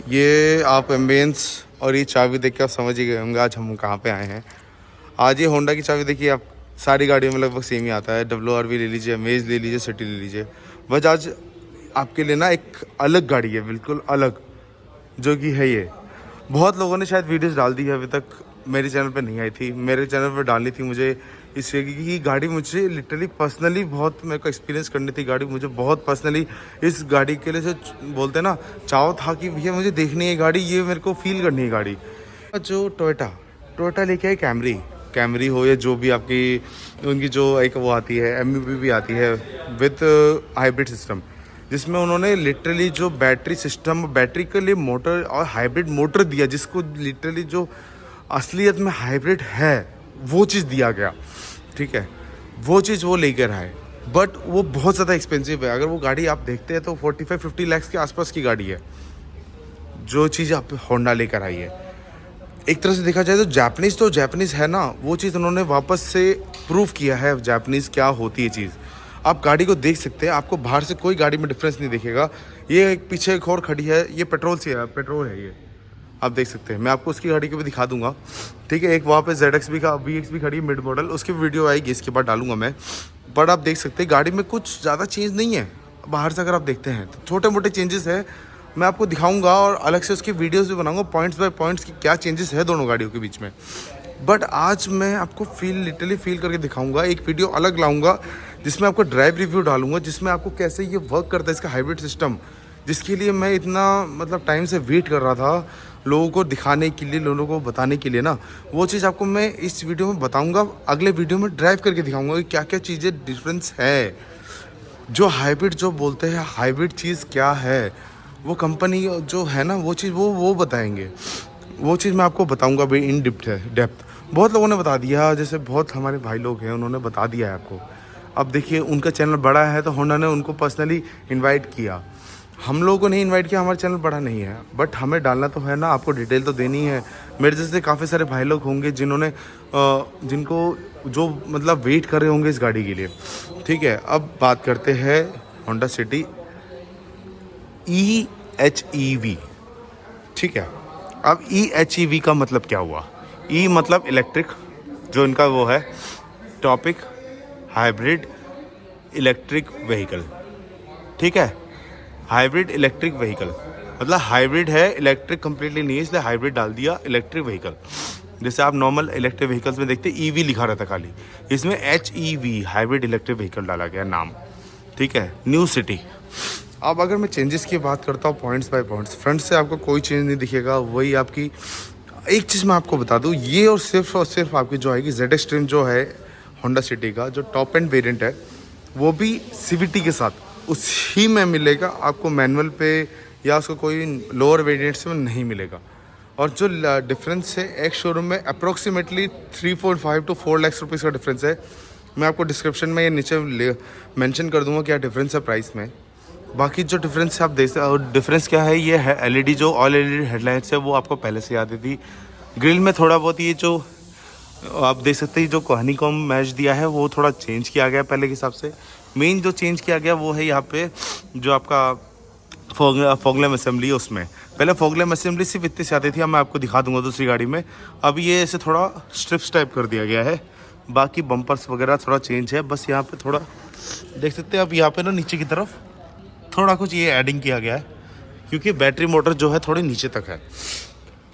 ये आप एम्बियंस और ये चाबी देख के आप समझ ही गए होंगे आज हम कहाँ पे आए हैं। आज ये होंडा की चाबी देखिए, आप सारी गाड़ियों में लगभग सेम ही आता है। WRV ले लीजिए, अमेज ले लीजिए, सिटी ले लीजिए। बस आज आपके लिए ना एक अलग गाड़ी है, बिल्कुल अलग, जो कि है ये। बहुत लोगों ने शायद वीडियोस डाल दी है, अभी तक मेरे चैनल पे नहीं आई थी। मेरे चैनल पे डालनी थी मुझे, इसलिए कि ये गाड़ी मुझे लिटरली पर्सनली बहुत मेरे को एक्सपीरियंस करनी थी। गाड़ी मुझे बहुत पर्सनली इस गाड़ी के लिए जो बोलते हैं ना, चाव था कि भैया मुझे देखनी है गाड़ी, ये मेरे को फील करनी है गाड़ी। जो टोयोटा लेके आई कैमरी हो या जो भी आपकी उनकी जो एक वो आती है, MUV भी आती है विथ हाइब्रिड सिस्टम, जिसमें उन्होंने लिटरली जो बैटरी सिस्टम, बैटरी के लिए मोटर और हाइब्रिड मोटर दिया, जिसको लिटरली जो असलियत में हाइब्रिड है वो चीज़ दिया गया। ठीक है, वो चीज़ वो लेकर आए, बट वो बहुत ज़्यादा एक्सपेंसिव है। अगर वो गाड़ी आप देखते हैं तो 45-50 लाख के आसपास की गाड़ी है जो चीज़ आप होंडा लेकर आई है। एक तरह से देखा जाए तो जापानीज़ है ना, वो चीज़ उन्होंने वापस से प्रूव किया है जापानीज़ क्या होती है चीज़। आप गाड़ी को देख सकते हैं, आपको बाहर से कोई गाड़ी में डिफरेंस नहीं दिखेगा। ये एक पीछे एक और खड़ी है, ये पेट्रोल से है, पेट्रोल है ये, आप देख सकते हैं। मैं आपको उसकी गाड़ी को भी दिखा दूंगा। ठीक है, एक वहाँ पे ZX भी का VX भी खड़ी है मिड मॉडल, उसकी वीडियो आएगी, इसके बाद डालूंगा मैं। बट आप देख सकते हैं गाड़ी में कुछ ज़्यादा चेंज नहीं है। बाहर से अगर आप देखते हैं तो छोटे मोटे चेंजेस है, मैं आपको दिखाऊंगा और अलग से उसकी वीडियोस भी बनाऊंगा पॉइंट्स बाय पॉइंट्स की क्या चेंजेस है दोनों गाड़ियों के बीच में। बट आज मैं आपको लिटरली फील करके दिखाऊंगा। एक वीडियो अलग लाऊंगा जिसमें आपको ड्राइव रिव्यू डालूंगा, जिसमें आपको कैसे ये वर्क करता है इसका हाइब्रिड सिस्टम, जिसके लिए मैं इतना मतलब टाइम से वेट कर रहा था लोगों को दिखाने के लिए, लोगों को बताने के लिए ना। वो चीज़ आपको मैं इस वीडियो में बताऊंगा, अगले वीडियो में ड्राइव करके दिखाऊंगा कि क्या क्या चीज़ें डिफरेंस है। जो हाइब्रिड जो बोलते हैं, हाइब्रिड चीज़ क्या है, वो कंपनी जो है ना, वो चीज़ वो बताएंगे। वो चीज़ मैं आपको बताऊंगा भाई इन डेप्थ। बहुत लोगों ने बता दिया, जैसे बहुत हमारे भाई लोग हैं उन्होंने बता दिया है आपको। अब देखिए उनका चैनल बड़ा है तो होंडा ने उनको पर्सनली इनवाइट किया, हम लोगों को नहीं इनवाइट किया, हमारा चैनल बड़ा नहीं है। बट हमें डालना तो है ना, आपको डिटेल तो देनी है। मेरे जैसे काफ़ी सारे भाई लोग होंगे जिन्होंने जिनको जो मतलब वेट कर रहे होंगे इस गाड़ी के लिए। ठीक है, अब बात करते हैं होंडा सिटी EHEV। ठीक है, अब EHEV का मतलब क्या हुआ? मतलब इलेक्ट्रिक, जो इनका वो है टॉपिक, हाइब्रिड इलेक्ट्रिक व्हीकल। ठीक है, हाइब्रिड इलेक्ट्रिक व्हीकल मतलब हाइब्रिड है, इलेक्ट्रिक कंप्लीटली नहीं है, इसलिए हाइब्रिड डाल दिया इलेक्ट्रिक व्हीकल। जैसे आप नॉर्मल इलेक्ट्रिक व्हीकल्स में देखते EV लिखा रहता खाली, इसमें HEV हाइब्रिड इलेक्ट्रिक व्हीकल डाला गया नाम। ठीक है, न्यू सिटी। अब अगर मैं चेंजेस की बात करता हूँ पॉइंट्स बाय पॉइंट्स, फ्रंट से आपको कोई चेंज नहीं दिखेगा। वही आपकी एक चीज़ मैं आपको बता दूँ, ये और सिर्फ आपकी जो आएगी ZX ट्रिम जो है होंडा सिटी का, जो टॉप एंड वेरिएंट है, वो भी CVT के साथ उसी में मिलेगा आपको, मैनुअल पे या उसको कोई लोअर वेरिएंट्स में नहीं मिलेगा। और जो डिफरेंस है एक शोरूम में अप्रोक्सीमेटली 3.5 to 4 लाख रुपीज़ का डिफरेंस है। मैं आपको डिस्क्रिप्शन में ये नीचे मेंशन कर दूंगा क्या डिफरेंस है प्राइस में। बाकी जो डिफरेंस आप देख सकते, डिफरेंस क्या है, ये है LED जो ऑल LED हेडलाइट्स है वो आपको पहले से आती थी। ग्रिल में थोड़ा बहुत ये जो आप देख सकते हैं जो कहानी को मैच दिया है वो थोड़ा चेंज किया गया पहले के हिसाब से। मेन जो चेंज किया गया वो है यहाँ पे जो आपका फॉगलैम असेंबली है, उसमें पहले फॉगलैम असेंबली सिर्फ इतनी से आती थी, अब मैं आपको दिखा दूंगा दूसरी गाड़ी में। अब ये ऐसे थोड़ा स्ट्रिप्स टाइप कर दिया गया है। बाकी बम्पर्स वगैरह थोड़ा चेंज है, बस यहाँ पे थोड़ा देख सकते हैं आप, यहाँ पे ना नीचे की तरफ थोड़ा कुछ ये एडिंग किया गया है, क्योंकि बैटरी मोटर जो है थोड़ी नीचे तक है।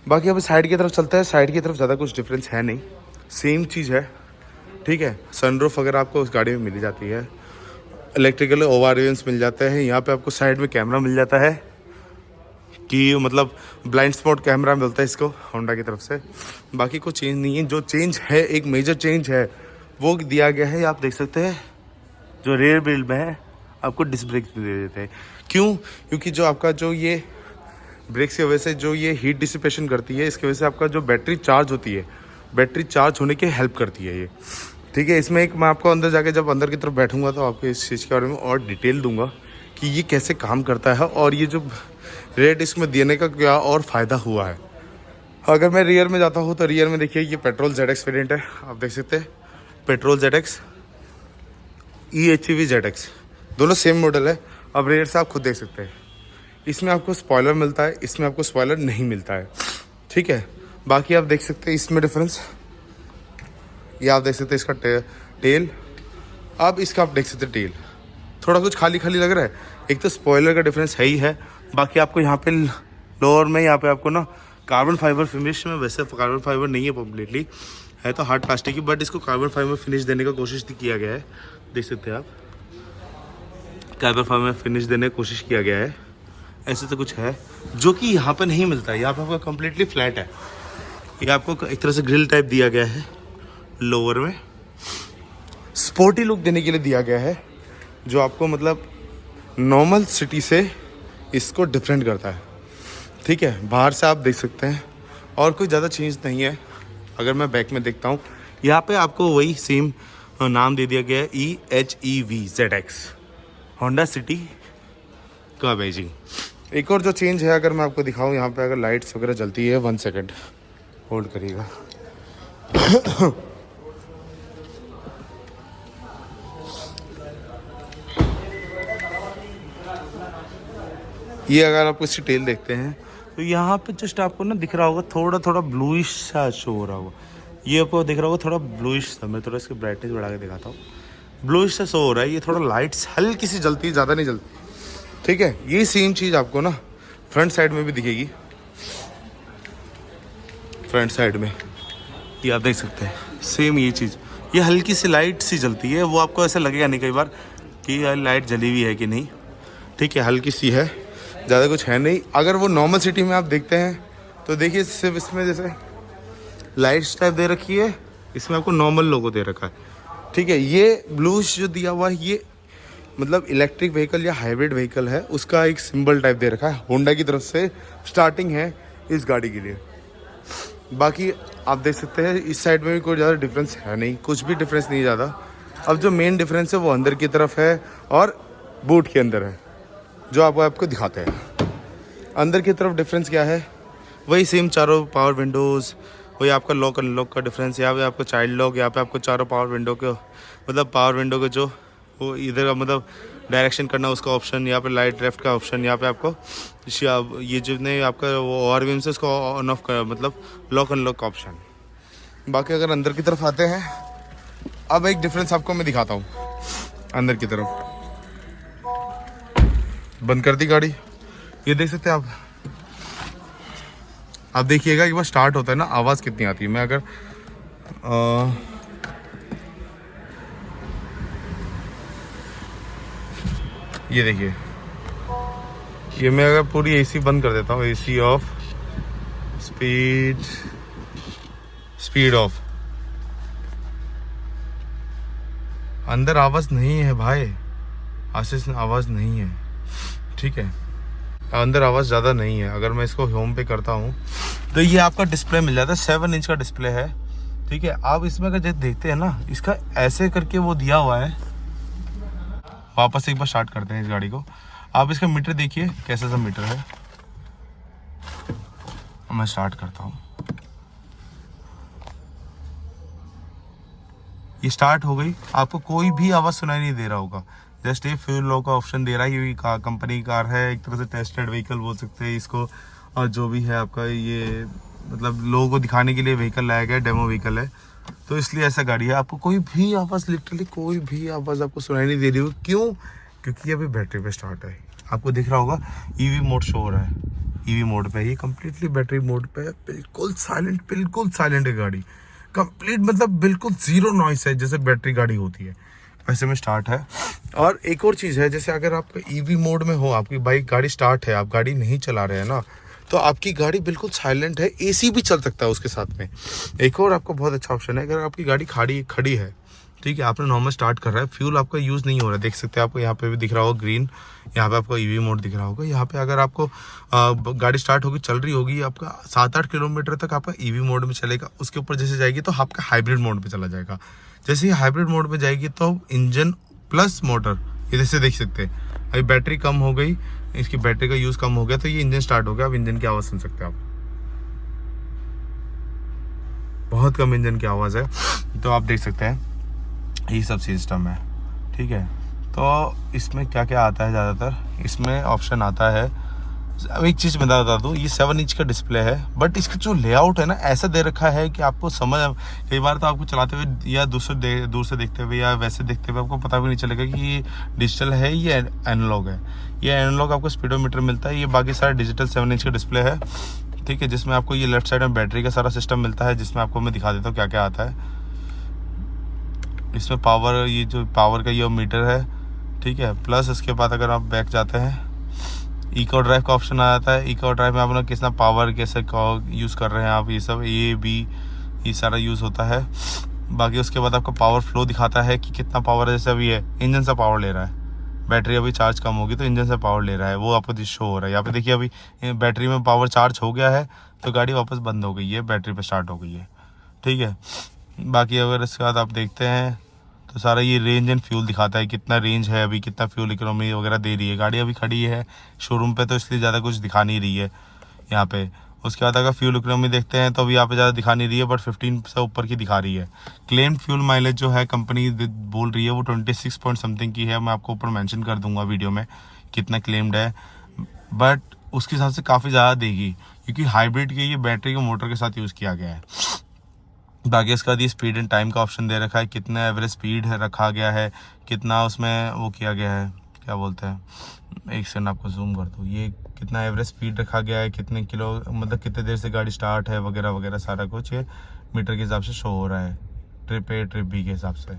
बाकी अभी साइड की तरफ चलता है, साइड की तरफ ज़्यादा कुछ डिफरेंस है नहीं, सेम चीज़ है। ठीक है, सनरूफ वगैरह आपको उस गाड़ी में मिल जाती है, इलेक्ट्रिकल ओवरव्यूज मिल जाते हैं। यहाँ पे आपको साइड में कैमरा मिल जाता है कि मतलब ब्लाइंड स्पॉट कैमरा मिलता है इसको होंडा की तरफ से। बाकी कुछ चेंज नहीं है। जो चेंज है, एक मेजर चेंज है वो दिया गया है, आप देख सकते हैं जो रेयर बिल्ड में है आपको डिस्क ब्रेक दे देते हैं। क्यों? क्योंकि जो आपका जो ये ब्रेक्स की वजह से जो ये हीट डिसिपेशन करती है, इसकी वजह से आपका जो बैटरी चार्ज होती है, बैटरी चार्ज होने की हेल्प करती है ये। ठीक है, इसमें एक मैं आपको अंदर जाके जब अंदर की तरफ बैठूंगा तो आपको इस चीज़ के बारे में और डिटेल दूंगा कि ये कैसे काम करता है और ये जो रेट इसमें देने का क्या और फ़ायदा हुआ है। अगर मैं रियर में जाता हूँ तो रियर में देखिए ये पेट्रोल ZX वेरिएंट है, आप देख सकते हैं पेट्रोल ZX, EHEV ZX दोनों सेम मॉडल है। अब रेयर से आप खुद देख सकते हैं, इसमें आपको स्पॉइलर मिलता है, इसमें आपको स्पॉइलर नहीं मिलता है, ठीक है। बाकी आप देख सकते हैं इसमें डिफरेंस, ये आप देख सकते हैं इसका टेल, अब इसका आप देख सकते हैं टेल थोड़ा कुछ खाली खाली लग रहा है। एक तो स्पॉइलर का डिफरेंस है ही है, बाकी आपको यहाँ पे लोअर में यहाँ पे आपको ना कार्बन फाइबर फिनिश में, वैसे कार्बन फाइबर नहीं है कम्प्लीटली, है तो हार्ड प्लास्टिक की, बट इसको कार्बन फाइबर फिनिश देने का कोशिश किया गया है। देख सकते हैं आप, कार्बन फाइबर फिनिश देने की कोशिश किया गया है। ऐसे तो कुछ है जो कि यहाँ पे नहीं मिलता है, यहाँ पे आपका कम्प्लीटली फ्लैट है। ये आपको एक तरह से ग्रिल टाइप दिया गया है, लोअर में स्पोर्टी लुक देने के लिए दिया गया है, जो आपको मतलब नॉर्मल सिटी से इसको डिफरेंट करता है, ठीक है। बाहर से आप देख सकते हैं और कोई ज़्यादा चेंज नहीं है। अगर मैं बैक में देखता हूँ, यहाँ पे आपको वही सेम नाम दे दिया गया है, EHEV ZX होंडा सिटी का बैजिंग। एक और जो चेंज है, अगर मैं आपको दिखाऊँ, यहाँ पे अगर लाइट्स वगैरह जलती है, 1 सेकेंड होल्ड करिएगा। ये अगर आप इसकी टेल देखते हैं तो यहाँ पे जस्ट आपको ना दिख रहा होगा थोड़ा थोड़ा ब्लूइश सा शो हो रहा होगा, ये आपको दिख रहा होगा थोड़ा ब्लूइश सा। मैं थोड़ा इसकी ब्राइटनेस बढ़ा के दिखाता हूँ, ब्लूइश सा शो हो रहा है। ये थोड़ा लाइट्स हल्की सी जलती है, ज़्यादा नहीं जलती, ठीक है। ये सेम चीज़ आपको ना फ्रंट साइड में भी दिखेगी, फ्रंट साइड में ये आप देख सकते हैं सेम ये चीज़, ये हल्की सी लाइट सी जलती है। वो आपको ऐसा लगेगा नहीं कई बार कि यार लाइट जली हुई है कि नहीं, ठीक है, हल्की सी है, ज़्यादा कुछ है नहीं। अगर वो नॉर्मल सिटी में आप देखते हैं तो देखिए सिर्फ इसमें जैसे लाइट्स टाइप दे रखी है, इसमें आपको नॉर्मल लोगो दे रखा है, ठीक है। ये ब्लूश जो दिया हुआ है, ये मतलब इलेक्ट्रिक व्हीकल या हाइब्रिड व्हीकल है, उसका एक सिंबल टाइप दे रखा है, होंडा की तरफ से स्टार्टिंग है इस गाड़ी के लिए। बाकी आप देख सकते हैं इस साइड में भी कोई ज़्यादा डिफरेंस है नहीं, कुछ भी डिफरेंस नहीं ज़्यादा। अब जो मेन डिफरेंस है वो अंदर की तरफ है और बूट के अंदर है, जो आपको दिखाते हैं। अंदर की तरफ डिफरेंस क्या है, वही सेम चारों पावर विंडोज़, वही आपका लॉक अनलॉक का डिफरेंस। यहाँ पे आपको चाइल्ड लॉक, यहाँ पे आपको चारों पावर विंडो के मतलब पावर विंडो के जो वो इधर का मतलब डायरेक्शन करना उसका ऑप्शन, यहाँ पे लाइट लेफ्ट का ऑप्शन, यहाँ पे आपको ये जितने आपका वो और विम्स है उसको ऑन ऑफ कर मतलब लॉक अनलॉक का ऑप्शन। बाकी अगर अंदर की तरफ आते हैं, अब एक डिफरेंस आपको मैं दिखाता हूँ। अंदर की तरफ बंद कर दी गाड़ी, ये देख सकते हैं आप देखिएगा एक बार स्टार्ट होता है ना, आवाज़ कितनी आती है। मैं अगर ये देखिए, ये मैं अगर पूरी एसी बंद कर देता हूँ, एसी ऑफ, स्पीड ऑफ, अंदर आवाज़ नहीं है भाई, आशीष आवाज़ नहीं है, ठीक है, अंदर आवाज़ ज़्यादा नहीं है। अगर मैं इसको होम पे करता हूँ तो ये आपका डिस्प्ले मिल जाता है, 7 इंच का डिस्प्ले है, ठीक है। आप इसमें अगर देखते हैं ना, इसका ऐसे करके वो दिया हुआ है। वापस एक बार स्टार्ट करते हैं इस गाड़ी को। आप इसका मीटर देखिए कैसा सा मीटर है, मैं स्टार्ट करता हूँ, ये स्टार्ट हो गई। आपको कोई भी आवाज़ सुनाई नहीं दे रहा होगा, जस्ट ये फ्यूल लो का ऑप्शन दे रहा है। ये कंपनी कार है, एक तरह से टेस्टेड व्हीकल बोल सकते हैं इसको, और जो भी है आपका ये मतलब लोगों को दिखाने के लिए व्हीकल लाया गया, डेमो व्हीकल है, तो इसलिए ऐसा गाड़ी है। आपको कोई भी आवाज़, लिटरली कोई भी आवाज़ आपको सुनाई नहीं दे रही हो। क्यों? क्योंकि ये अभी बैटरी पे स्टार्ट है। आपको दिख रहा होगा ईवी मोड शो हो रहा है, ईवी मोड पे, ये कम्प्लीटली बैटरी मोड पे है, बिल्कुल साइलेंट है गाड़ी, कंप्लीट मतलब बिल्कुल जीरो नॉइस है, जैसे बैटरी गाड़ी होती है वैसे में स्टार्ट है। और एक और चीज़ है, जैसे अगर आप ईवी मोड में हो, आपकी बाइक गाड़ी स्टार्ट है, आप गाड़ी नहीं चला रहे हैं ना, तो आपकी गाड़ी बिल्कुल साइलेंट है, एसी भी चल सकता है उसके साथ में। एक और आपको बहुत अच्छा ऑप्शन है, अगर आपकी गाड़ी खड़ी है, ठीक है, आपने नॉर्मल स्टार्ट कर रहा है, फ्यूल आपका यूज़ नहीं हो रहा है, देख सकते हैं आपको यहाँ पे भी दिख रहा होगा ग्रीन, यहाँ पे आपको ईवी मोड दिख रहा होगा। यहाँ पे अगर आपको गाड़ी स्टार्ट होगी, चल रही होगी, आपका 7-8 किलोमीटर तक आपका ईवी मोड में चलेगा। उसके ऊपर जैसे जाएगी तो आपका हाइब्रिड मोड पे चला जाएगा। जैसे ही हाइब्रिड मोड में जाएगी तो इंजन प्लस मोटर, ये जैसे देख सकते हैं अभी बैटरी कम हो गई, इसकी बैटरी का यूज़ कम हो गया, तो ये इंजन स्टार्ट हो गया। अब इंजन की आवाज़ सुन सकते हैं आप, बहुत कम इंजन की आवाज़ है, तो आप देख सकते हैं ये सब सिस्टम है, ठीक है। तो इसमें क्या क्या आता है, ज़्यादातर इसमें ऑप्शन आता है अब एक चीज़ मैं बता दूँ, ये 7 इंच का डिस्प्ले है, बट इसका जो लेआउट है ना ऐसा दे रखा है कि आपको समझ, कई बार तो आपको चलाते हुए या दूर से देखते हुए या वैसे देखते हुए आपको पता भी नहीं चलेगा कि ये डिजिटल है या एनालॉग है। ये एनालॉग आपको स्पीडोमीटर मिलता है, ये बाकी सारा डिजिटल 7 इंच का डिस्प्ले है, ठीक है, जिसमें आपको ये लेफ्ट साइड में बैटरी का सारा सिस्टम मिलता है, जिसमें आपको मैं दिखा देता हूँ क्या क्या आता है इसमें। पावर, ये जो पावर का ये मीटर है, ठीक है। प्लस इसके बाद अगर आप बैक जाते हैं, इको ड्राइव का ऑप्शन आ जाता है। इको ड्राइव में आप लोग कितना पावर कैसे यूज़ कर रहे हैं आप, ये सब ए बी ये सारा यूज़ होता है। बाकी उसके बाद आपको पावर फ्लो दिखाता है कि कितना पावर है, जैसे अभी है इंजन से पावर ले रहा है, बैटरी अभी चार्ज कम होगी तो इंजन से पावर ले रहा है, वो आपको शो हो रहा है यहाँ पे। देखिए अभी बैटरी में पावर चार्ज हो गया है तो गाड़ी वापस बंद हो गई है, बैटरी पे स्टार्ट हो गई है, ठीक है। बाकी अगर इसके बाद आप देखते हैं तो सारा ये रेंज एंड फ्यूल दिखाता है, कितना रेंज है अभी, कितना फ्यूल इकोनॉमी वगैरह दे रही है गाड़ी। अभी खड़ी है शोरूम पे तो इसलिए ज़्यादा कुछ दिखा नहीं रही है यहाँ पे। उसके बाद अगर फ्यूल इकोनॉमी देखते हैं तो अभी यहाँ पे ज़्यादा दिखा नहीं रही है, बट 15 से ऊपर की दिखा रही है। क्लेम फ्यूल माइलेज जो है कंपनी बोल रही है वो 26 पॉइंट समथिंग की है, मैं आपको ऊपर मेंशन कर दूंगा वीडियो में कितना क्लेम्ड है, बट उसके हिसाब से काफ़ी ज़्यादा देगी क्योंकि हाइब्रिड के ये बैटरी के मोटर के साथ यूज़ किया गया है। बाकी इसका ये स्पीड एंड टाइम का ऑप्शन दे रखा है, कितना एवरेज स्पीड है रखा गया है, कितना उसमें वो किया गया है, क्या बोलते हैं, एक सेकंड आपको जूम कर दूँ, ये कितना एवरेज स्पीड रखा गया है, कितने किलो मतलब कितने देर से गाड़ी स्टार्ट है वगैरह वगैरह सारा कुछ ये मीटर के हिसाब से शो हो रहा है, ट्रिप ए ट्रिप बी के हिसाब से,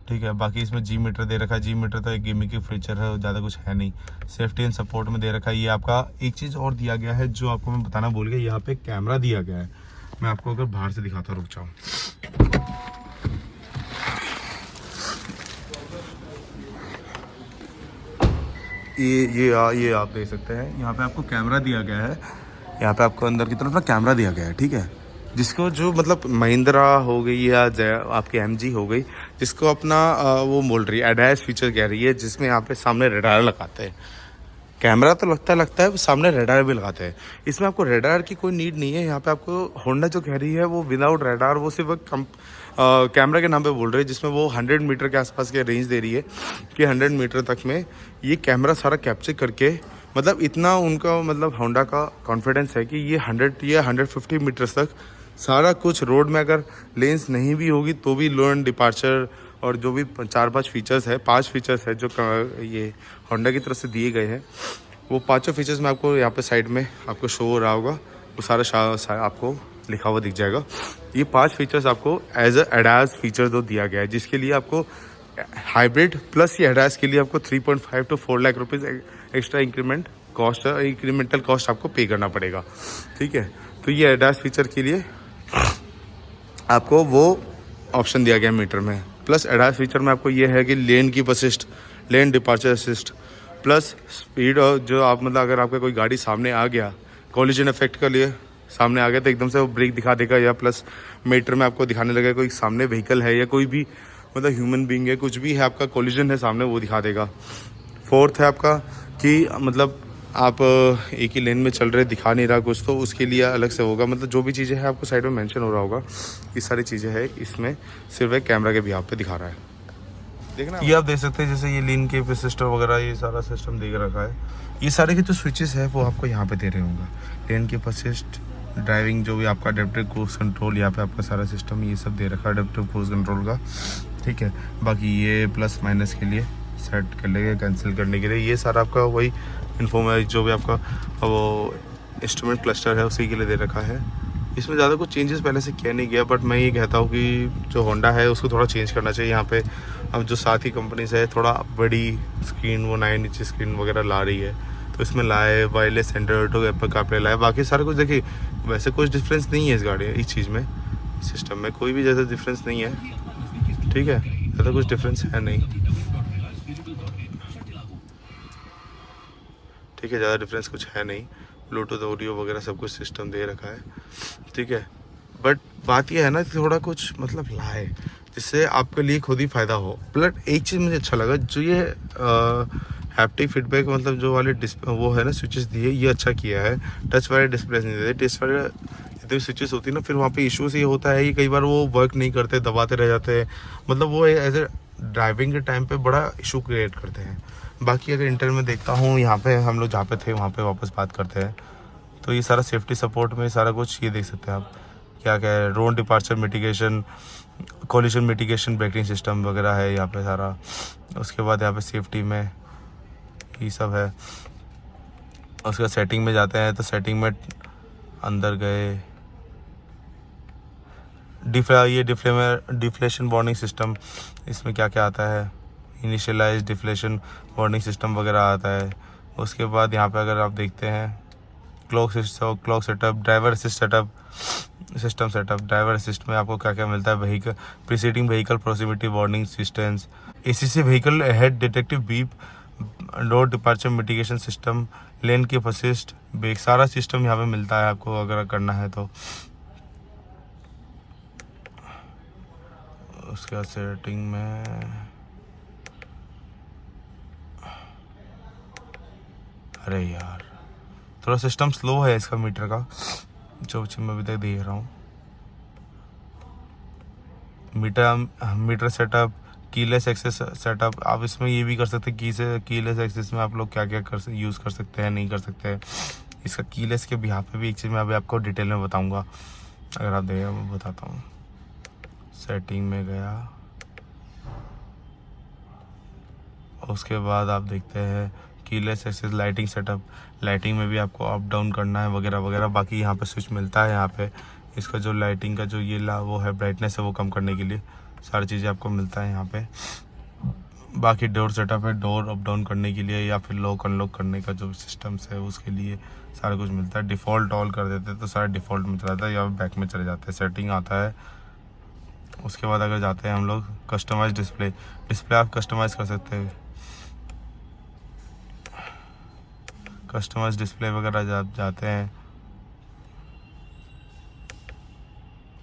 ठीक है। बाकी इसमें जी मीटर दे रखा है, जी मीटर तो एक गिमिक की फीचर है, ज़्यादा कुछ है नहीं। सेफ्टी एंड सपोर्ट में दे रखा है ये आपका। एक चीज़ और दिया गया है जो आपको मैं बताना भूल गया, यहाँ पे कैमरा दिया गया है, मैं आपको अगर बाहर से दिखाता रुक जाऊँ, ये आप देख सकते हैं यहाँ पे आपको कैमरा दिया गया है, यहाँ पे आपको अंदर की तरफ ना कैमरा दिया गया है, ठीक है। जिसको जो मतलब महिंद्रा हो गई या आपकी एमजी हो गई, जिसको अपना वो बोल रही है एडवांस फीचर कह रही है, जिसमें यहाँ पे सामने रडार लगाते हैं। कैमरा तो लगता है सामने रेडार भी लगाते हैं। इसमें आपको रेडार की कोई नीड नहीं है। यहाँ पे आपको होंडा जो कह रही है वो विदाउट रेडार, वो सिर्फ कैमरा के नाम पे बोल रही है, जिसमें वो 100 मीटर के आसपास के रेंज दे रही है कि 100 मीटर तक में ये कैमरा सारा कैप्चर करके, मतलब इतना उनका मतलब होंडा का कॉन्फिडेंस है कि ये 100 या 150 मीटर्स तक सारा कुछ रोड में अगर लेंस नहीं भी होगी तो भी लो एंड डिपार्चर और जो भी 4-5 फीचर्स है, 5 फीचर्स है जो ये होंडा की तरफ से दिए गए हैं, वो पांचों फीचर्स में आपको यहाँ पे साइड में आपको शो हो रहा होगा, वो सारा आपको लिखा हुआ दिख जाएगा। ये 5 फीचर्स आपको एज अ एडास फीचर दो दिया गया है, जिसके लिए आपको हाइब्रिड प्लस ये एडास के लिए आपको 3.5 to 4 lakh rupees extra incremental cost आपको पे करना पड़ेगा, ठीक है। तो ये एडास फीचर के लिए आपको वो ऑप्शन दिया गया मीटर में। प्लस एडास फीचर में आपको ये है कि लेन keep assist, lane departure assist, plus speed, और जो आप मतलब अगर आपका कोई गाड़ी सामने आ गया कॉलिजन इफेक्ट के लिए सामने आ गया तो एकदम से वो ब्रेक दिखा देगा, या प्लस मीटर में आपको दिखाने लगेगा कोई सामने व्हीकल है या कोई भी मतलब ह्यूमन बीइंग है, कुछ भी है आपका कॉलिजन है सामने, वो दिखा देगा। फोर्थ है आपका कि मतलब आप एक ही लेन में चल रहे, दिखा नहीं रहा कुछ, तो उसके लिए अलग से होगा, मतलब जो भी चीज़ें हैं आपको साइड में मेंशन हो रहा होगा, ये सारी चीज़ें हैं इसमें, सिर्फ एक कैमरा के भी आप पे दिखा रहा है। देखना ये आप देख सकते हैं, जैसे ये लेन के सिस्टम वगैरह ये सारा सिस्टम देख रखा है। ये सारे के जो स्विचेस है वो आपको यहाँ पे दे रहे होंगे, लेन के असिस्ट, ड्राइविंग, जो भी आपका अडेप्टिव क्रूज कंट्रोल, यहाँ पे आपका सारा सिस्टम ये सब दे रखा है अडेप्टिव क्रूज कंट्रोल का, ठीक है। बाकी ये प्लस माइनस के लिए सेट कर लेंगे, कैंसिल करने के लिए, ये सारा आपका वही इन्फॉर्मेशन जो भी आपका वो इंस्ट्रूमेंट क्लस्टर है उसी के लिए दे रखा है। इसमें ज़्यादा कुछ चेंजेस पहले से किया नहीं गया, बट मैं ये कहता हूँ कि जो होंडा है उसको थोड़ा चेंज करना चाहिए। यहाँ पे अब जो साथ ही कंपनीज है थोड़ा बड़ी स्क्रीन, वो 9 इंच स्क्रीन वगैरह ला रही है, तो इसमें लाए wireless Android auto Apple CarPlay लाए, बाकी सारा कुछ देखिए वैसे कुछ डिफरेंस नहीं है इस गाड़ी इस चीज़ में, सिस्टम में कोई भी ज़्यादा डिफरेंस नहीं है, ठीक है, ज़्यादा कुछ डिफरेंस है नहीं, ठीक है, ज़्यादा डिफरेंस कुछ है नहीं। ब्लूटूथ ऑडियो वगैरह सब कुछ सिस्टम दे रखा है, ठीक है। बट बात यह है ना थोड़ा कुछ मतलब लाए जिससे आपके लिए खुद ही फ़ायदा हो। प्लस एक चीज़ मुझे अच्छा लगा, जो ये हैप्टिक फीडबैक मतलब जो वाले वो है ना स्विचेस दिए, ये अच्छा किया है। टच वाले डिस्प्ले नहीं देते, टच वाले जितने स्विचेस होती है ना, फिर वहाँ पे इश्यूज ये होता है कि कई बार वो वर्क नहीं करते, दबाते रह जाते हैं, मतलब वो एज ए ड्राइविंग के टाइम पे बड़ा इशू क्रिएट करते हैं। बाकी अगर इंटर में देखता हूँ, यहाँ पे हम लोग जहाँ पे थे वहाँ पे वापस बात करते हैं, तो ये सारा सेफ्टी सपोर्ट में सारा कुछ ये देख सकते हैं आप, क्या क्या है, road departure mitigation, collision mitigation, braking system वगैरह है यहाँ पे सारा। उसके बाद यहाँ पे सेफ्टी में ये सब है। उसके बाद सेटिंग में जाते हैं, तो सेटिंग में अंदर गए, ये डिफ्लेशन वार्निंग सिस्टम, इसमें क्या क्या आता है, इनिशियलाइज डिफ्लेशन वार्निंग सिस्टम वगैरह आता है। उसके बाद यहाँ पे अगर आप देखते हैं clock setup, driver assist setup, driver assist में आपको क्या क्या मिलता है, vehicle preceding vehicle proximity warning systems, ACC vehicle head detective beep, road departure mitigation system, lane keep assist, brake, सारा सिस्टम यहाँ पे मिलता है आपको अगर करना है तो। उसके बाद सेटिंग में अरे यार थोड़ा सिस्टम स्लो है इसका मीटर का, जो मैं अभी तक देख रहा हूँ। Meter setup, keyless access setup, आप इसमें ये भी कर सकते हैं कीलेस एक्सेस में आप लोग क्या क्या यूज़ कर सकते हैं, नहीं कर सकते हैं। इसका कीलेस के बिहाफ पे भी एक चीज़ मैं अभी आपको डिटेल में बताऊंगा, अगर आप देखें मैं बताता हूँ। सेटिंग में गया, उसके बाद आप देखते हैं keyless access lighting setup, lighting में भी आपको अप डाउन करना है वगैरह वगैरह। बाकी यहाँ पे स्विच मिलता है, यहाँ पे इसका जो लाइटिंग का जो ये वो है ब्राइटनेस है वो कम करने के लिए सारी चीज़ें आपको मिलता है यहाँ पे। बाकी डोर सेटअप है, डोर अप डाउन करने के लिए या फिर लॉक अनलॉक करने का जो सिस्टम्स है उसके लिए सारा कुछ मिलता है। डिफ़ॉल्ट ऑल कर देते हैं तो सारा डिफ़ॉल्ट में चला जाता है या बैक में चले जाते हैं, सेटिंग आता है। उसके बाद अगर जाते हैं हम लोग कस्टमाइज डिस्प्ले आप कस्टमाइज़ कर सकते हैं, कस्टमाइज डिस्प्ले वगैरह जाते हैं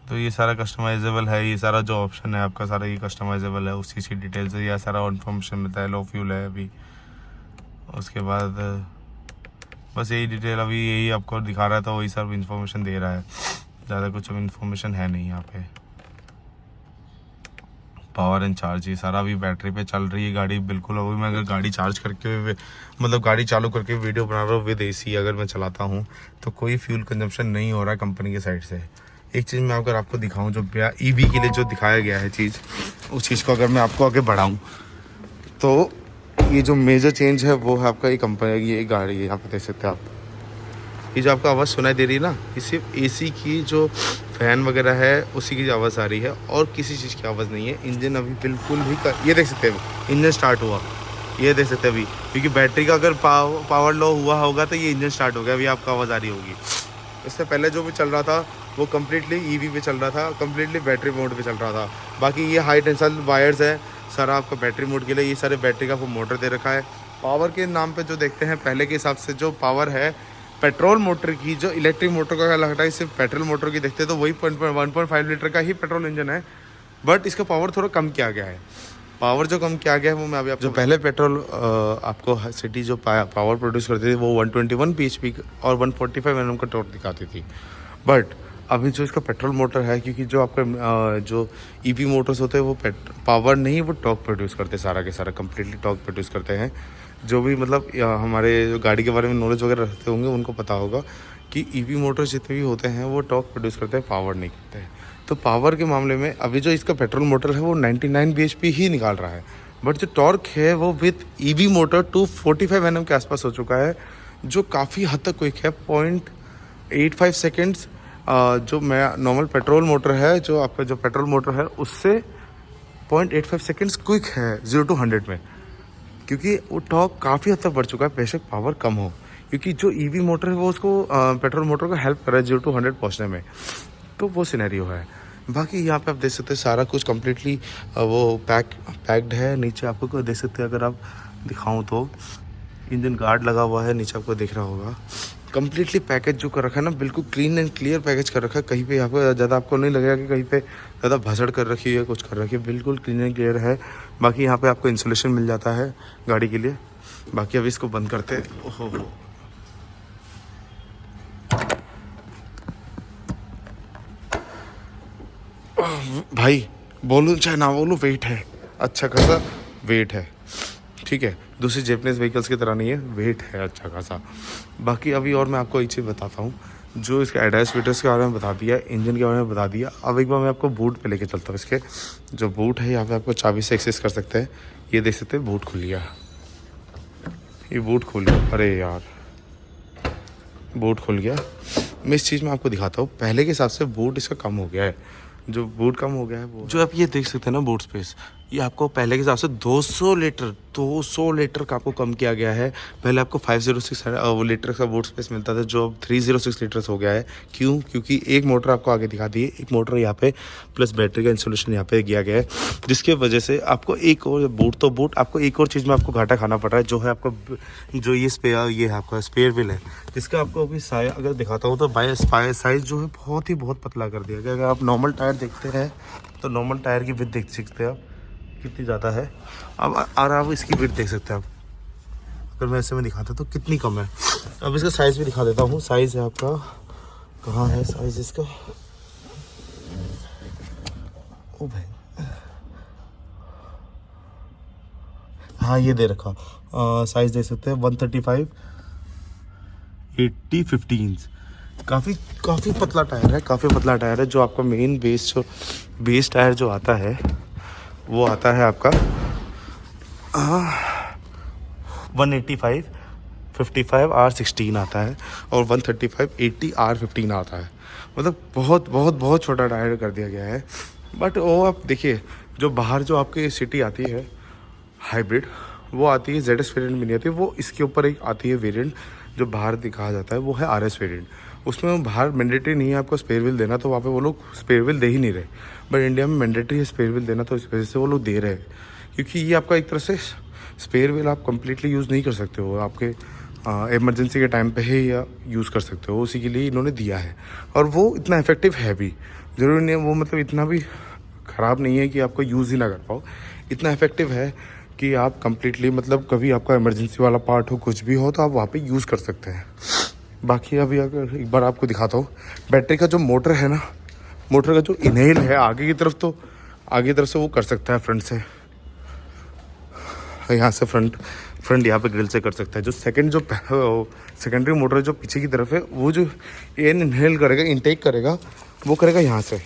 तो ये सारा कस्टमाइजेबल है, ये सारा जो ऑप्शन है आपका सारा ये कस्टमाइजेबल है, उसी की डिटेल्स है, यह सारा इन्फॉर्मेशन मिलता है। लो फ्यूल है अभी, उसके बाद बस यही डिटेल अभी यही आपको दिखा रहा था, वही सब इन्फॉर्मेशन दे रहा है, ज़्यादा कुछ इन्फॉर्मेशन है नहीं यहाँ पे। पावर एंड चार्ज ये सारा अभी बैटरी पे चल रही है गाड़ी बिल्कुल। अभी मैं अगर गाड़ी चार्ज करके मतलब गाड़ी चालू करके वीडियो बना रहा हूँ विद एसी अगर मैं चलाता हूँ तो कोई फ्यूल कंजम्पशन नहीं हो रहा है कंपनी के साइड से। एक चीज़ मैं अगर आपको दिखाऊं जो ईवी के लिए जो दिखाया गया है चीज़, उस चीज़ को अगर मैं आपको आगे बढ़ाऊं तो ये जो मेजर चेंज है वो है आपका ये कंपनी, ये गाड़ी है यहाँ पे देख सकते हैं आप। ये जो आपको आवाज़ सुनाई दे रही है ना, ये सिर्फ एसी की जो फैन वगैरह है उसी की आवाज़ आ रही है और किसी चीज़ की आवाज़ नहीं है। इंजन अभी बिल्कुल भी ये देख सकते हैं इंजन स्टार्ट हुआ, ये देख सकते हैं अभी, क्योंकि बैटरी का अगर पावर लो हुआ होगा तो ये इंजन स्टार्ट हो गया, अभी आपको आवाज़ आ रही होगी। इससे पहले जो भी चल रहा था वो कम्प्लीटली ईवी पे चल रहा था, कम्प्लीटली बैटरी मोड पे चल रहा था। बाकी ये हाई टेंशन वायर्स है सारा आपका बैटरी मोड के लिए, ये सारे बैटरी का वो मोटर दे रखा है। पावर के नाम पे जो देखते हैं पहले के हिसाब से जो पावर है पेट्रोल मोटर की, जो इलेक्ट्रिक मोटर का लगता है सिर्फ पेट्रोल मोटर की देखते हैं तो वही 1.5 लीटर का ही पेट्रोल इंजन है, बट इसका पावर थोड़ा कम किया गया है। पावर जो कम किया गया है वो मैं अभी जो पहले पेट्रोल आपको सिटी जो पावर प्रोड्यूस करती थी वो 121 pHP और 145 Nm का टॉर्क दिखाती थी, बट अभी जो इसका पेट्रोल मोटर है, क्योंकि जो आपका जो ईवी मोटर्स होते हैं वो पावर नहीं वो टॉर्क प्रोड्यूस करते, सारा के सारा कम्प्लीटली टॉर्क प्रोड्यूस करते हैं। जो भी मतलब हमारे जो गाड़ी के बारे में नॉलेज वगैरह रखते होंगे उनको पता होगा कि ईवी मोटर्स जितने भी होते हैं वो टॉर्क प्रोड्यूस करते हैं, पावर नहीं करते हैं। तो पावर के मामले में अभी जो इसका पेट्रोल मोटर है वो 99 bhp ही निकाल रहा है, बट जो टॉर्क है वो विद ईवी मोटर 245 Nm के आसपास हो चुका है, जो काफ़ी हद तक क्विक है। 0.85 सेकेंड्स जो मैं नॉर्मल पेट्रोल मोटर है, जो आपका जो पेट्रोल मोटर है उससे 0.85 सेकेंड्स क्विक है 0 to 100 में, क्योंकि वो टॉर्क काफ़ी हद तक बढ़ चुका है, बेशक पावर कम हो, क्योंकि जो ईवी मोटर है वो उसको पेट्रोल मोटर को हेल्प कर रहा है 0 to 100 पहुँचने में। तो वो सिनेरियो है। बाकी यहाँ पे आप देख सकते हैं सारा कुछ कम्प्लीटली वो पैक्ड है। नीचे आपको देख सकते हैं, अगर आप दिखाऊं तो इंजन गार्ड लगा हुआ है, नीचे आपको दिख रहा होगा। कम्प्लीटली पैकेज जो कर रखा है ना, बिल्कुल क्लीन एंड क्लियर पैकेज कर रखा है। कहीं पे आपको ज़्यादा आपको नहीं लगेगा कि कहीं पे ज़्यादा भसड़ कर रखी है, कुछ कर रखी है, बिल्कुल क्लीन एंड क्लियर है। बाकी यहाँ पे आपको इंसुलेशन मिल जाता है गाड़ी के लिए। बाकी अभी इसको बंद करते हैं। ओहो भाई, बोलूँ चाहे ना बोलूँ, वेट है अच्छा खासा, वेट है, ठीक है, दूसरी जैपनीज़ व्हीकल्स की तरह नहीं है, वेट है अच्छा खासा। बाकी अभी और मैं आपको एक चीज़ बताता हूँ, जो इसके एडास फीचर्स के बारे में बता दिया, इंजन के बारे में बता दिया। अब एक बार मैं आपको बूट पे लेके चलता हूँ। इसके जो बूट है यहाँ पे आपको चाबी से एक्सेस कर सकते हैं। ये देख सकते हैं बूट खुल गया, ये बूट खुल गया। अरे यार, बूट खुल गया। मैं इस चीज़ में आपको दिखाता हूँ, पहले के हिसाब से बूट इसका कम हो गया है। जो बूट कम हो गया है वो जो आप ये देख सकते हैं ना बूट स्पेस, ये आपको पहले के हिसाब से 200 लीटर का आपको कम किया गया है। पहले आपको 506 लीटर का बूट स्पेस मिलता था, जो अब 306 लीटर्स हो गया है। क्यों? क्योंकि एक मोटर आपको आगे दिखा दी है, एक मोटर यहाँ पे प्लस बैटरी का इंस्टॉलेशन यहाँ पे किया गया है, जिसके वजह से आपको एक और बूट आपको एक और चीज़ में आपको घाटा खाना पड़ रहा है, जो है आपका जो ये आपका स्पेयर व्हील है, जिसका आपको अभी अगर दिखाता हूँ तो साइज़ जो है बहुत पतला कर दिया गया। अगर आप नॉर्मल टायर देखते हैं तो नॉर्मल टायर की विड्थ देख सकते हैं आप कितनी ज़्यादा है। अब और आप इसकी विड्थ देख सकते हैं आप, अगर मैं ऐसे में दिखाता तो कितनी कम है। अब इसका साइज़ भी दिखा देता हूँ। साइज़ है आपका, कहाँ है साइज़ इसका? ओ भाई, हाँ ये दे रखा। साइज़ देख सकते हैं 135 80 15। काफ़ी पतला टायर है, काफ़ी पतला टायर है। जो आपका मेन बेस टायर जो आता है वो आता है आपका 185 55 R16 आता है, और 135 80 R15 आता है। मतलब बहुत छोटा टायर कर दिया गया है। बट वो आप देखिए, जो बाहर जो आपकी सिटी आती है हाइब्रिड, वो आती है ZS वेरिएंट में नहीं आती, वो इसके ऊपर एक आती है वेरिएंट जो बाहर दिखाया जाता है, वो है RS वेरिएंट। उसमें बाहर मैंडेटरी नहीं है आपको स्पेयर व्हील देना, तो वहाँ पे वो लोग स्पेयर व्हील दे ही नहीं रहे। बट इंडिया में मैंडेटरी है स्पेयर व्हील देना, तो इस वजह से वो लोग दे रहे हैं। क्योंकि ये आपका एक तरह से स्पेयर व्हील आप कम्प्लीटली यूज़ नहीं कर सकते हो, आपके इमरजेंसी के टाइम पे ही या यूज़ कर सकते हो, उसी के लिए इन्होंने दिया है। और वो इतना इफेक्टिव है भी, ज़रूरी नहीं है वो मतलब इतना भी ख़राब नहीं है कि आपको यूज़ ही ना कर पाओ। इतना इफेक्टिव है कि आप कम्प्लीटली मतलब कभी आपका इमरजेंसी वाला पार्ट हो, कुछ भी हो, तो आप वहाँ पे यूज़ कर सकते हैं। बाकी अभी अगर एक बार आपको दिखाता हूँ, बैटरी का जो मोटर है ना, मोटर का जो इनहेल है आगे की तरफ से वो कर सकता है फ्रंट से, यहाँ से फ्रंट यहाँ पे ग्रिल से कर सकता है। जो सेकेंडरी मोटर है जो पीछे की तरफ है, वो जो एयर इनहेल करेगा, इनटेक करेगा, वो करेगा यहाँ से।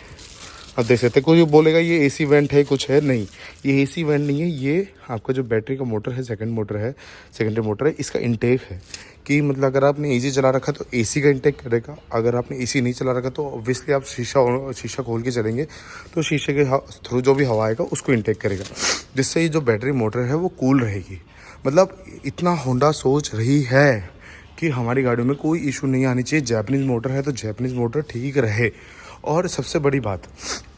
अब देख सकते हैं, कोई बोलेगा ये एसी वेंट है, कुछ है, नहीं, ये एसी वेंट नहीं है। ये आपका जो बैटरी का मोटर है, सेकेंडरी मोटर है, इसका इंटेक है। कि मतलब अगर आपने एसी चला रखा तो एसी का इंटेक करेगा, अगर आपने एसी नहीं चला रखा तो ऑब्वियसली आप शीशा खोल के चलेंगे तो शीशे के थ्रू जो भी हवा आएगा उसको इंटेक करेगा, जिससे ये जो बैटरी मोटर है वो कूल रहेगी। मतलब इतना होंडा सोच रही है कि हमारी गाड़ियों में कोई इशू नहीं आनी चाहिए। जैपनीज़ मोटर है तो जैपनीज़ मोटर ठीक रहे। और सबसे बड़ी बात,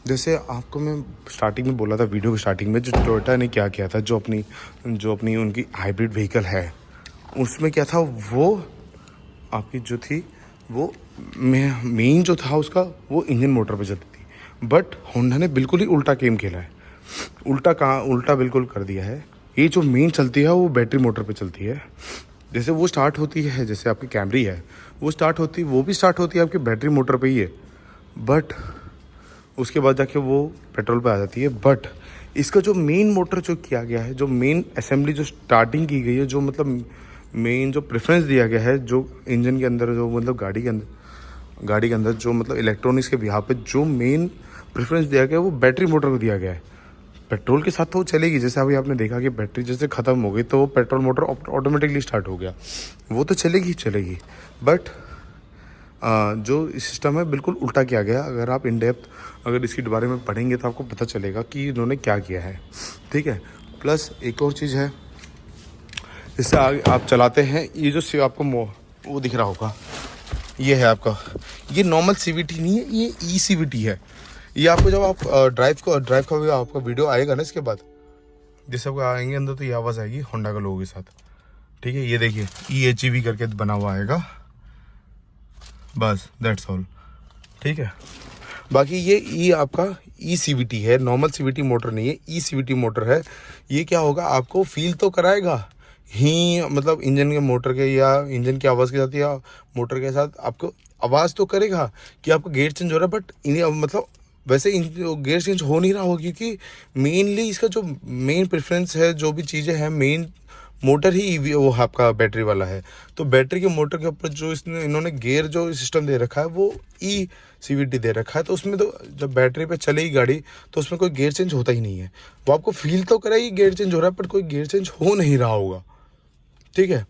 जैसे आपको मैं स्टार्टिंग में बोला था, वीडियो की स्टार्टिंग में, जो टोयोटा ने क्या किया था, जो अपनी उनकी हाइब्रिड व्हीकल है, उसमें क्या था, वो आपकी जो थी वो मेन जो था उसका, वो इंजन मोटर पे चलती थी। बट होंडा ने बिल्कुल ही उल्टा गेम खेला है। उल्टा बिल्कुल कर दिया है। ये जो मेन चलती है वो बैटरी मोटर पे चलती है। जैसे वो स्टार्ट होती है, जैसे आपकी कैमरी है, वो भी स्टार्ट होती है आपकी बैटरी मोटर पे ही है, बट उसके बाद जाके वो पेट्रोल पे आ जाती है। बट इसका जो मेन मोटर जो किया गया है, जो मेन असेंबली जो स्टार्टिंग की गई है, जो मतलब मेन जो प्रेफरेंस दिया गया है, जो इंजन के अंदर, जो मतलब गाड़ी के अंदर जो मतलब इलेक्ट्रॉनिक्स के बिहार पे जो मेन प्रेफरेंस दिया गया है, वो बैटरी मोटर को दिया गया है। पेट्रोल के साथ तो वो चलेगी, जैसे अभी आपने देखा कि बैटरी जैसे ख़त्म हो गई तो वो पेट्रोल मोटर ऑटोमेटिकली स्टार्ट हो गया, वो तो चलेगी। बट जो सिस्टम है बिल्कुल उल्टा किया गया। अगर आप इन डेप्थ अगर इसके बारे में पढ़ेंगे तो आपको पता चलेगा कि इन्होंने क्या किया है, ठीक है। प्लस एक और चीज़ है, जिससे आप चलाते हैं, ये जो आपको वो दिख रहा होगा, ये है आपका, ये नॉर्मल CVT नहीं है, ये eCVT है। ये आपको जब आप ड्राइव का भी आपका वीडियो आएगा ना, इसके बाद जैसे आपको आएंगे अंदर तो ये आवाज़ आएगी होंडा का लोगों के साथ, ठीक है। ये देखिए EHEV करके बना हुआ आएगा, बस दैट्स ऑल, ठीक है। बाकी ये आपका eCVT है, नॉर्मल CVT मोटर नहीं है, eCVT मोटर है। ये क्या होगा, आपको फील तो कराएगा ही, मतलब इंजन के मोटर के या इंजन की आवाज़ के साथ या मोटर के साथ आपको आवाज़ तो करेगा कि आपका गेयर चेंज हो रहा है। बट मतलब वैसे गेयर चेंज हो नहीं रहा होगा, क्योंकि मेनली इसका जो मेन प्रेफरेंस है, जो भी चीज़ें हैं मेन मोटर ही ईवी वो आपका बैटरी वाला है। तो बैटरी के मोटर के ऊपर जो इन्होंने गियर जो सिस्टम दे रखा है वो CVT दे रखा है। तो उसमें तो जब बैटरी पे चलेगी गाड़ी तो उसमें कोई गियर चेंज होता ही नहीं है। वो आपको फील तो करेगी गियर चेंज हो रहा है, बट कोई गियर चेंज हो नहीं रहा होगा। ठीक है,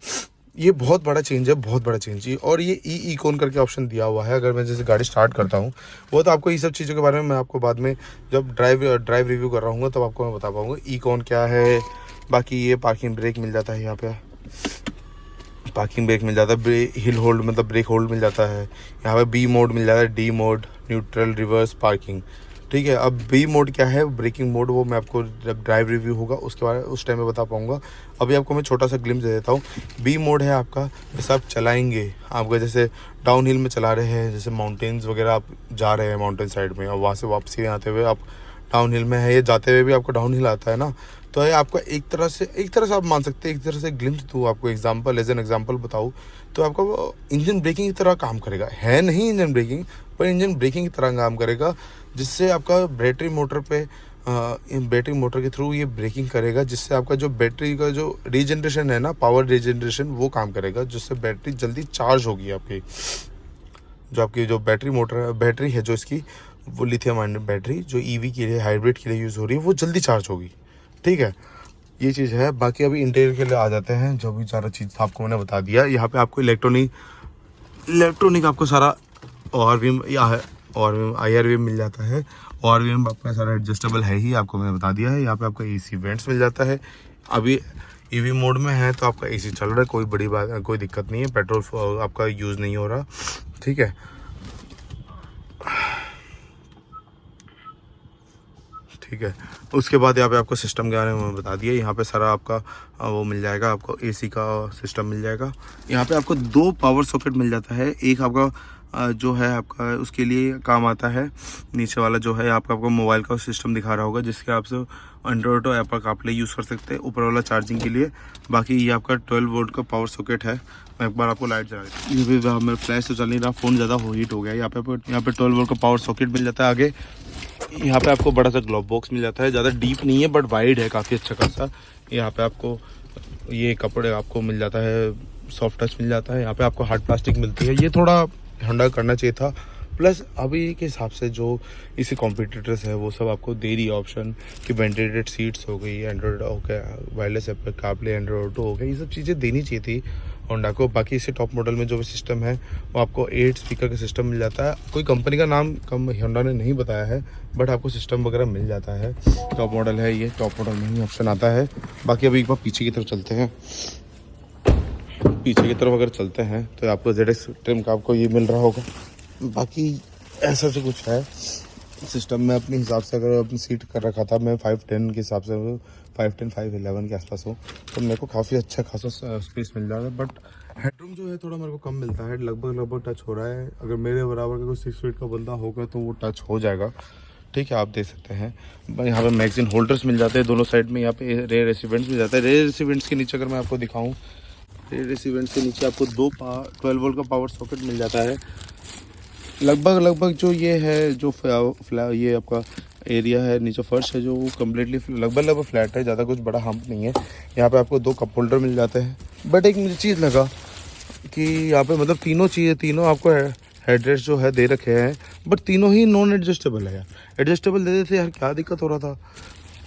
ये बहुत बड़ा चेंज है, बहुत बड़ा चेंज है। और ये इकोन करके ऑप्शन दिया हुआ है। अगर मैं जैसे गाड़ी स्टार्ट करता हूँ, वो तो आपको ये सब चीज़ों के बारे में मैं आपको बाद में जब ड्राइव रिव्यू कर रहा हूँ तब आपको मैं बता पाऊँगा इकोन क्या है। बाकी ये पार्किंग ब्रेक मिल जाता है, यहाँ पे पार्किंग ब्रेक मिल जाता है, हिल होल्ड मतलब ब्रेक होल्ड मिल जाता है। यहाँ पे बी मोड मिल जाता है, D mode, neutral, reverse, parking. ठीक है, अब बी मोड क्या है, ब्रेकिंग मोड, वो मैं आपको जब ड्राइव रिव्यू होगा उसके बाद उस टाइम में बता पाऊंगा। अभी आपको मैं छोटा सा ग्लिम्स दे देता हूँ। बी मोड है आपका, जैसे आप चलाएंगे, आपका जैसे डाउन हिल में चला रहे हैं, जैसे माउंटेन्स वगैरह आप जा रहे हैं माउंटेन साइड में, और वहाँ से वापसी आते हुए आप डाउन हिल में है, ये जाते हुए भी आपको डाउन हिल आता है ना, तो ये आपका एक तरह से आप मान सकते हैं, एक तरह से ग्लिम्स दूँ आपको, एग्जांपल एज एन एग्जांपल बताऊँ तो आपका वो इंजन ब्रेकिंग की तरह काम करेगा। है नहीं इंजन ब्रेकिंग, पर इंजन ब्रेकिंग की तरह काम करेगा, जिससे आपका बैटरी मोटर पे बैटरी मोटर के थ्रू ये ब्रेकिंग करेगा, जिससे आपका जो बैटरी का जो रीजनरेशन है ना, पावर रीजनरेशन, वो काम करेगा, जिससे बैटरी जल्दी चार्ज होगी आपकी। जो आपकी जो बैटरी है जो इसकी, वो लिथियम आयन बैटरी जो ईवी के लिए, हाइब्रिड के लिए यूज़ हो रही है, वो जल्दी चार्ज होगी। ठीक है, ये चीज़ है। बाकी अभी इंटीरियर के लिए आ जाते हैं। जो भी सारा चीज़ था आपको मैंने बता दिया। यहाँ पे आपको इलेक्ट्रॉनिक आपको सारा ORVM या IRVM मिल जाता है। ORVM आपका सारा एडजस्टेबल है ही, आपको मैंने बता दिया है। यहाँ पे आपका AC वेंट्स मिल जाता है। अभी EV मोड में है तो आपका AC चल रहा है, कोई बड़ी बात, कोई दिक्कत नहीं है, पेट्रोल आपका यूज़ नहीं हो रहा। ठीक है, ठीक है। उसके बाद यहाँ पे आपको सिस्टम के बारे में बता दिया। यहाँ पे सारा आपका वो मिल जाएगा, आपको AC का सिस्टम मिल जाएगा। यहाँ पे आपको 2 पावर सॉकेट मिल जाता है। एक आपका जो है आपका उसके लिए काम आता है, नीचे वाला जो है आपका मोबाइल का सिस्टम दिखा रहा होगा, जिसके आप से एंड्रॉयड और एप्पल कारप्ले यूज़ कर सकते हैं, ऊपर वाला चार्जिंग के लिए। बाकी ये आपका 12 वोल्ट का पावर सॉकेट है। मैं एक बार आपको लाइट जला देता हूँ। ये भी मेरा फ्लैश तो चल नहीं रहा, फ़ोन ज़्यादा हीट हो गया। यहाँ पे 12 वोल्ट का पावर सॉकेट मिल जाता है। आगे यहाँ पे आपको बड़ा सा ग्लोव बॉक्स मिल जाता है, ज़्यादा डीप नहीं है बट वाइड है, काफ़ी अच्छा खासा। यहाँ पे आपको ये कपड़े आपको मिल जाता है, सॉफ्ट टच मिल जाता है। यहाँ पे आपको हार्ड प्लास्टिक मिलती है, ये थोड़ा ठंडा करना चाहिए था। प्लस अभी के हिसाब से जो इसी कॉम्पिटिटर्स है वो सब आपको दे रही है ऑप्शन कि वेंटिलेटेड सीट्स हो गई, एंड्रॉयड हो गया, wireless Apple CarPlay, Android auto हो गया, ये सब चीज़ें देनी चाहिए थी होंडा को। बाकी इसे टॉप मॉडल में जो भी सिस्टम है वो आपको 8 स्पीकर का सिस्टम मिल जाता है। कोई कंपनी का नाम होंडा ने नहीं बताया है, बट आपको सिस्टम वगैरह मिल जाता है। टॉप मॉडल है ये, टॉप मॉडल में ही ऑप्शन आता है। बाकी अभी एक बार पीछे की तरफ चलते हैं। पीछे की तरफ अगर चलते हैं तो आपको ZX ट्रिम का आपको ये मिल रहा होगा। बाकी ऐसा से कुछ है सिस्टम में। अपने हिसाब से अगर अपनी सीट कर रखा था मैं 510 के हिसाब से, 510 511 के आसपास हो, तो मेरे को काफ़ी अच्छा खासा स्पेस मिल जाता है। बट हेडरूम जो है थोड़ा मेरे को कम मिलता है, लगभग टच हो रहा है। अगर मेरे बराबर का कोई 6 फीट का बंदा होगा तो वो टच हो जाएगा। ठीक है, आप देख सकते हैं। यहाँ पे मैगजीन होल्डर्स मिल जाते हैं दोनों साइड में। यहाँ पे रेयर रेसिवेंट्स मिल जाता है। रेयर रेसिवेंट्स के नीचे अगर मैं आपको दिखाऊँ, रेयर रेसिवेंट्स के नीचे आपको 12 वोल्ट का पावर सॉकेट मिल जाता है। लगभग जो ये है, जो ये आपका एरिया है, नीचे फर्श है, जो कम्प्लीटली लगभग फ्लैट है, ज़्यादा कुछ बड़ा हम्प नहीं है। यहाँ पे आपको 2 कप होल्डर मिल जाते हैं। बट एक मुझे चीज़ लगा कि यहाँ पे मतलब तीनों आपको हेडरेस्ट जो है दे रखे हैं, बट तीनों ही नॉन एडजस्टेबल है यार। एडजस्टेबल दे देते यार, क्या दिक्कत हो रहा था।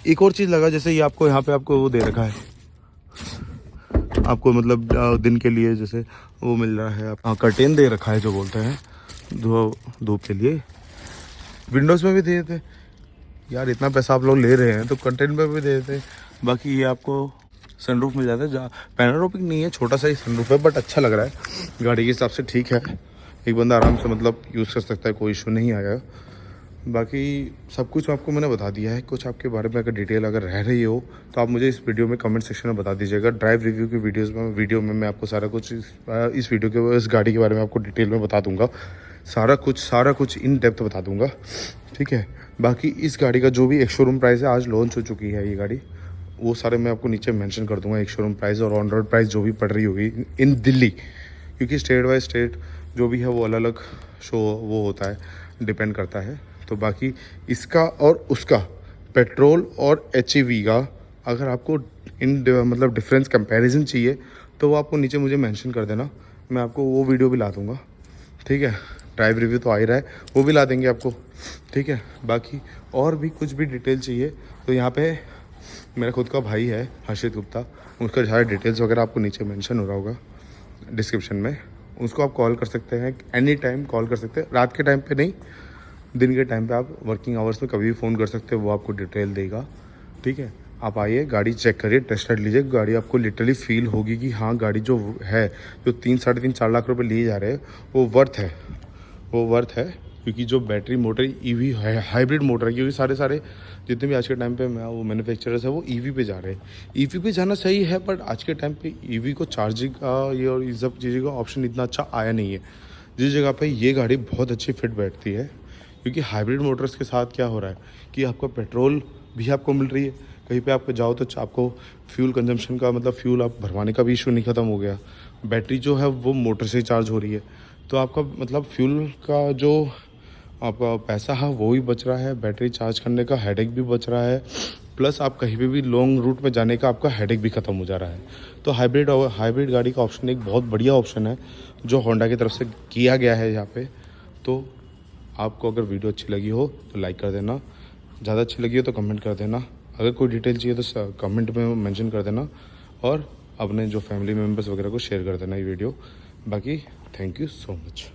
एक और चीज़ लगा, जैसे ये आपको यहाँ पे आपको वो दे रखा है, आपको मतलब दिन के लिए जैसे वो मिल रहा है, कर्टेन दे रखा है जो बोलते हैं धूप के लिए। विंडोज़ में भी दे देते यार, इतना पैसा आप लोग ले रहे हैं तो कंटेंट में भी दे देते। बाकी ये आपको सनरूफ मिल जाता है, जहाँ पैनोरामिक नहीं है, छोटा सा ही सनरूफ है, बट अच्छा लग रहा है गाड़ी के हिसाब से। ठीक है, एक बंदा आराम से मतलब यूज़ कर सकता है, कोई इशू नहीं आया। बाकी सब कुछ आपको मैंने बता दिया है। कुछ आपके बारे में अगर डिटेल अगर रह रही हो तो आप मुझे इस वीडियो में कमेंट सेक्शन में बता दीजिएगा। ड्राइव रिव्यू की वीडियो में मैं आपको सारा कुछ इस गाड़ी के बारे में आपको डिटेल में बता दूंगा। सारा कुछ इन डेप्थ बता दूंगा। ठीक है, बाकी इस गाड़ी का जो भी एक शोरूम प्राइस है, आज लॉन्च हो चुकी है ये गाड़ी, वो सारे मैं आपको नीचे मेंशन कर दूंगा। एक शोरूम प्राइस और ऑन रोड प्राइस जो भी पड़ रही होगी इन दिल्ली, क्योंकि स्टेट बाय स्टेट जो भी है वो अलग अलग वो होता है, डिपेंड करता है। तो बाकी इसका और उसका पेट्रोल और HEV का अगर आपको मतलब डिफरेंस कंपैरिजन चाहिए तो वो आपको नीचे मुझे मेंशन कर देना, मैं आपको वो वीडियो भी ला दूँगा, ठीक है। ड्राइव रिव्यू तो आ ही रहा है, वो भी ला देंगे आपको, ठीक है। बाकी और भी कुछ भी डिटेल चाहिए तो यहाँ पे मेरा खुद का भाई है हर्षित गुप्ता, उसका सारे डिटेल्स वगैरह आपको नीचे मेंशन हो रहा होगा डिस्क्रिप्शन में। उसको आप कॉल कर सकते हैं, एनी टाइम कॉल कर सकते हैं, रात के टाइम पे नहीं, दिन के टाइम पे आप वर्किंग आवर्स में कभी भी फ़ोन कर सकते हो, वो आपको डिटेल देगा, ठीक है। आप आइए, गाड़ी चेक करिए, टेस्ट राइड लीजिए, गाड़ी आपको लिटरली फील होगी कि हाँ गाड़ी जो है, जो 3-3.5-4 लाख रुपए लिए जा रहे हैं वो वर्थ है, वो वर्थ है। क्योंकि जो बैटरी मोटर ईवी है, हाइब्रिड मोटर है, क्योंकि सारे जितने भी आज के टाइम पे वो मैन्युफैक्चरर्स है वो ईवी पे जा रहे हैं। ईवी पे जाना सही है, बट आज के टाइम पे ईवी को चार्जिंग का ये और ये सब चीज़ों का ऑप्शन इतना अच्छा आया नहीं है, जिस जगह पे ये गाड़ी बहुत अच्छी फिट बैठती है। क्योंकि हाइब्रिड मोटर्स के साथ क्या हो रहा है कि आपको पेट्रोल भी आपको मिल रही है, कहीं पे आपको जाओ तो आपको फ्यूल कंजम्पशन का मतलब फ्यूल आप भरवाने का भी इशू नहीं ख़त्म हो गया, बैटरी जो है वो मोटर से चार्ज हो रही है, तो आपका मतलब फ्यूल का जो आपका पैसा है वो भी बच रहा है, बैटरी चार्ज करने का हेडेक भी बच रहा है, प्लस आप कहीं पे भी लॉन्ग रूट में जाने का आपका हेडेक भी ख़त्म हो जा रहा है। तो हाइब्रिड गाड़ी का ऑप्शन एक बहुत बढ़िया ऑप्शन है जो होंडा की तरफ से किया गया है यहाँ पे। तो आपको अगर वीडियो अच्छी लगी हो तो लाइक कर देना, ज़्यादा अच्छी लगी हो तो कमेंट कर देना, अगर कोई डिटेल चाहिए तो कमेंट में मेंशन कर देना, और अपने जो फैमिली मेम्बर्स वगैरह को शेयर कर देना ये वीडियो। बाकी थैंक यू सो मच।